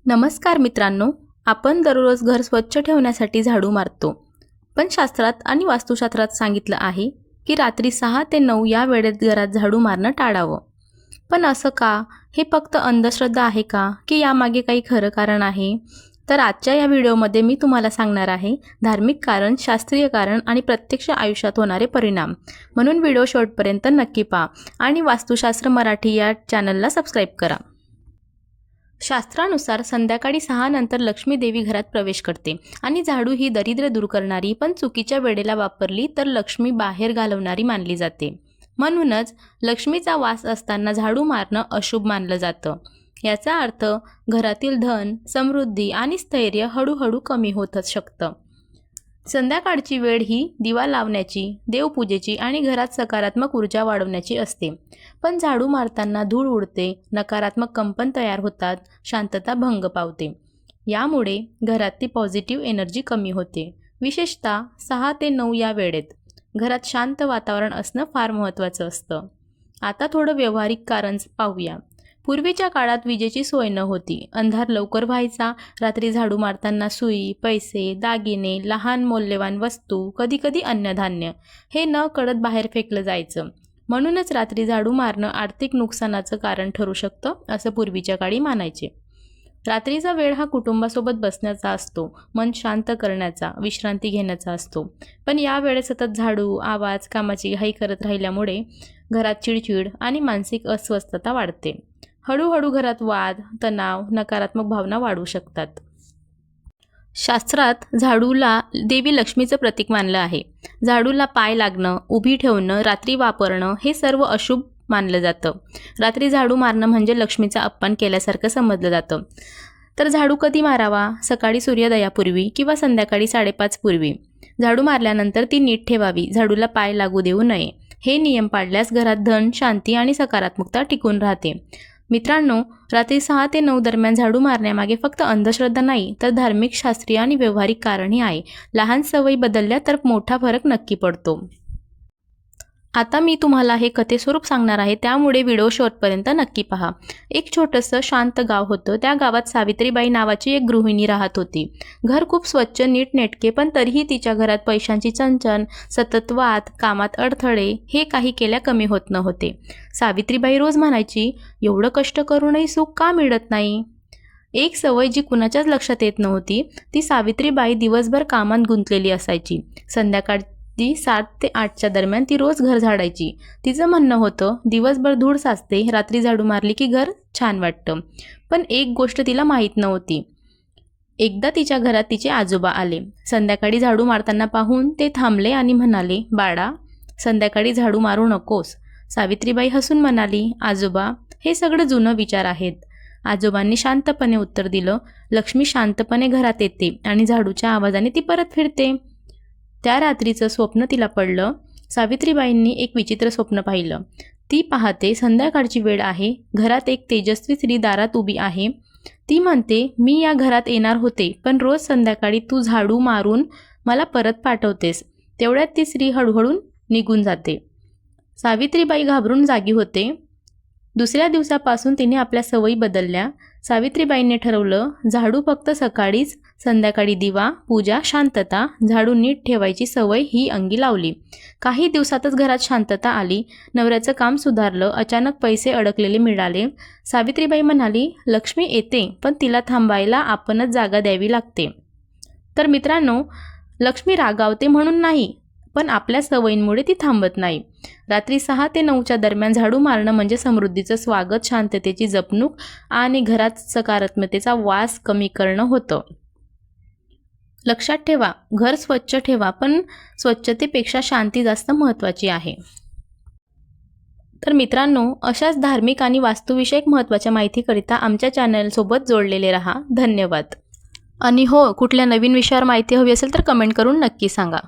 नमस्कार मित्रांनो, आपण दररोज घर स्वच्छ ठेवण्यासाठी झाडू मारतो. पण शास्त्रात आणि वास्तुशास्त्रात सांगितलं आहे की रात्री 6 ते 9 या वेळेत घरात झाडू मारणं टाळावं. पण असं का? हे फक्त अंधश्रद्धा आहे का की यामागे काही खरं कारण आहे? तर आजच्या या व्हिडिओमध्ये मी तुम्हाला सांगणार आहे धार्मिक कारण, शास्त्रीय कारण आणि प्रत्यक्ष आयुष्यात होणारे परिणाम. म्हणून व्हिडिओ शेवटपर्यंत नक्की पहा आणि वास्तुशास्त्र मराठी या चॅनलला सबस्क्राईब करा. शास्त्रानुसार संध्याकाळी 6 नंतर लक्ष्मी देवी घरात प्रवेश करते आणि झाडू ही दरिद्र दूर करणारी पण चुकीच्या वेळेला वापरली तर लक्ष्मी बाहेर घालवणारी मानली जाते. म्हणूनच लक्ष्मीचा वास असताना झाडू मारणं अशुभ मानलं जातं. याचा अर्थ घरातील धन, समृद्धी आणि स्थैर्य हळूहळू कमी होतच शकतं. संध्याकाळची वेळ ही दिवा लावण्याची, देवपूजेची आणि घरात सकारात्मक ऊर्जा वाढवण्याची असते. पण झाडू मारताना धूळ उडते, नकारात्मक कंपन तयार होतात, शांतता भंग पावते. यामुळे घरातली पॉझिटिव्ह एनर्जी कमी होते. विशेषतः 6 ते 9 या वेळेत घरात शांत वातावरण असणं फार महत्त्वाचं असतं. आता थोडं व्यावहारिक कारण पाहूया. पूर्वीच्या काळात विजेची सोय न होती. अंधार लवकर व्हायचा. रात्री झाडू मारताना सुई, पैसे, दागिने, लहान मौल्यवान वस्तू, कधीकधी अन्नधान्य हे न कळत बाहेर फेकलं जायचं. म्हणूनच रात्री झाडू मारणं आर्थिक नुकसानाचं कारण ठरू शकतं असं पूर्वीच्या काळी मानायचे. रात्रीचा वेळ हा कुटुंबासोबत बसण्याचा असतो, मन शांत करण्याचा, विश्रांती घेण्याचा असतो. पण या वेळेत सतत झाडू, आवाज, कामाची घाई करत राहिल्यामुळे घरात चिडचिड आणि मानसिक अस्वस्थता वाढते. हळूहळू घरात वाद, तणाव, नकारात्मक भावना वाढू शकतात. शास्त्रात झाडूला देवी लक्ष्मीचं प्रतीक मानलं आहे. झाडूला पाय लागणं, उभी ठेवणं, रात्री वापरणं हे सर्व अशुभ मानलं जातं. रात्री झाडू मारणं म्हणजे लक्ष्मीचा अपमान केल्यासारखं समजलं जातं. तर झाडू कधी मारावा? सकाळी सूर्योदयापूर्वी किंवा संध्याकाळी 5:30 पूर्वी. झाडू मारल्यानंतर ती नीट ठेवावी. झाडूला पाय लागू देऊ नये. हे नियम पाळल्यास घरात धन, शांती आणि सकारात्मकता टिकून राहते. मित्रांनो, रात्री 6 ते 9 दरम्यान झाडू मारण्यामागे फक्त अंधश्रद्धा नाही तर धार्मिक, शास्त्रीय आणि व्यावहारिक कारणही आहे. लहान सवयी बदलल्या तर मोठा फरक नक्की पडतो. आता मी तुम्हाला हे कथेस्वरूप सांगणार आहे, त्यामुळे व्हिडिओ शेवटपर्यंत नक्की पहा. एक छोटंसं शांत गाव होतं. त्या गावात सावित्रीबाई नावाची एक गृहिणी राहत होती. घर खूप स्वच्छ, नीटनेटके, पण तरीही तिच्या घरात पैशांची चणचण, सतत वाद, कामात अडथळे हे काही केल्या कमी होत नव्हते. सावित्रीबाई रोज म्हणायची, एवढं कष्ट करूनही सुख का मिळत नाही? एक सवय जी कुणाच्याच लक्षात येत नव्हती ती सावित्रीबाई दिवसभर कामात गुंतलेली असायची. संध्याकाळी 7 ते 8च्या दरम्यान ती रोज घर झाडायची. तिचं म्हणणं होतं, दिवसभर धूळ साचते, रात्री झाडू मारली की घर छान वाटतं. पण एक गोष्ट तिला माहीत नव्हती. एकदा तिच्या घरात तिचे आजोबा आले. संध्याकाळी झाडू मारताना पाहून ते थांबले आणि म्हणाले, बाळा, संध्याकाळी झाडू मारू नकोस. सावित्रीबाई हसून म्हणाली, आजोबा, हे सगळं जुनं विचार आहेत. आजोबांनी शांतपणे उत्तर दिलं, लक्ष्मी शांतपणे घरात येते आणि झाडूच्या आवाजाने ती परत फिरते. त्या रात्रीचं स्वप्न तिला पडलं. सावित्रीबाईंनी एक विचित्र स्वप्न पाहिलं. ती पाहते, संध्याकाळची वेळ आहे. घरात एक तेजस्वी स्त्री दारात उभी आहे. ती म्हणते, मी या घरात येणार होते, पण रोज संध्याकाळी तू झाडू मारून मला परत पाठवतेस. तेवढ्यात ती स्त्री हळूहळू निघून जाते. सावित्रीबाई घाबरून जागी होते. दुसऱ्या दिवसापासून तिने आपल्या सवयी बदलल्या. सावित्रीबाईंनी ठरवलं, झाडू फक्त सकाळीच, संध्याकाळी दिवा, पूजा, शांतता, झाडू नीट ठेवायची सवय ही अंगी लावली. काही दिवसातच घरात शांतता आली. नवऱ्याचं काम सुधारलं. अचानक पैसे अडकलेले मिळाले. सावित्रीबाई म्हणाली, लक्ष्मी येते, पण तिला थांबायला आपणच जागा द्यावी लागते. तर मित्रांनो, लक्ष्मी रागावते म्हणून नाही, पण आपल्या सवयींमुळे ती थांबत नाही. रात्री 6 ते 9च्या दरम्यान झाडू मारणं म्हणजे समृद्धीचं स्वागत, शांततेची जपणूक आणि घरात सकारात्मकतेचा वास कमी करणं होतं. लक्षात ठेवा, घर स्वच्छ ठेवा, पण स्वच्छतेपेक्षा शांती जास्त महत्त्वाची आहे. तर मित्रांनो, अशाच धार्मिक आणि वास्तुविषयक महत्त्वाच्या माहितीकरिता आमच्या चॅनलसोबत जोडलेले राहा. धन्यवाद. आणि हो, कुठल्या नवीन विषयावर माहिती हवी असेल तर कमेंट करून नक्की सांगा.